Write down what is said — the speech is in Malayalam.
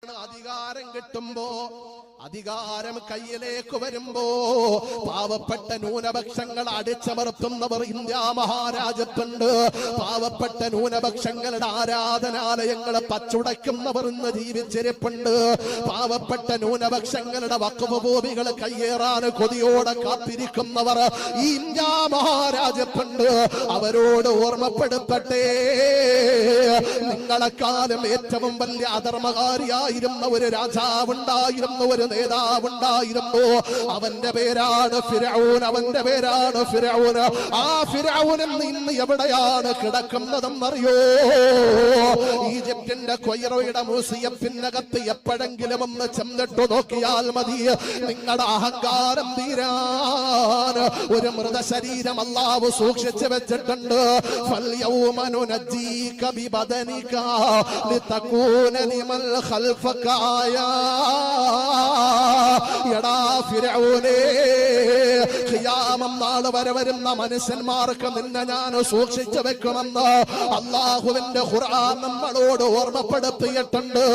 അധികാരം കിട്ടുമ്പോ, അധികാരം കയ്യിലേക്ക് വരുമ്പോ പാവപ്പെട്ട ന്യൂനപക്ഷങ്ങൾ അടിച്ചമർത്തുന്നവർ ഇന്ത്യ മഹാരാജ്യത്തുണ്ട്. പാവപ്പെട്ട ന്യൂനപക്ഷങ്ങളുടെ ആരാധനാലയങ്ങളെ പച്ചുടയ്ക്കുന്നവർ ഇന്ന് ജീവിച്ചിരിപ്പുണ്ട്. പാവപ്പെട്ട ന്യൂനപക്ഷങ്ങളുടെ വഖഫ് ഭൂമികൾ കയ്യേറാൻ കൊതിയോടെ കാത്തിരിക്കുന്നവർ ഈ ഇന്ത്യ മഹാരാജ്യത്തുണ്ട്. അവരോട് ഓർമ്മപ്പെടുത്തട്ടെ, നിങ്ങളെക്കാലം ഏറ്റവും വലിയ അധർമ്മകാരിയായിരുന്ന ഒരു രാജാവുണ്ടായിരുന്നു, ഒരു നേതാവുണ്ടായിരുന്നു. അവന്റെ പേരാണ് ഫിർഔൻ. അവന്റെ പേരാണ് ഫിർഔൻ. ആ ഫിർഔൻ ഇന്ന് എവിടെയാണ് കിടക്കുന്നതെന്നറിയോ? ഈജിപ്തിന്റെ കൊയ്റോയുടെ മ്യൂസിയത്തിനകത്ത് എപ്പോഴെങ്കിലും ഒന്ന് ചെന്നിട്ടു നോക്കിയാൽ മതി, നിങ്ങളുടെ അഹങ്കാരം തീരാൻ ഒരു മൃതശരീരം അല്ലാഹു സൂക്ഷിച്ചു വെച്ചിട്ടുണ്ട്. ഫൽയൗമ നുനജ്ജീക ബിബദനിക ലിതകൂന ലിമൽ ഖൽഫക ആയാ. എടാ ഫിർഔനേ, ഖിയാമം നാൾ വരെ വരുന്ന മനുഷ്യന്മാർക്ക് നിന്നെ ഞാൻ സൂക്ഷിച്ചു വെക്കുമെന്ന് അല്ലാഹുവിന്റെ ഖുർആൻ നമ്മളോട് ഓർമ്മപ്പെടുത്തിയിട്ടുണ്ട്.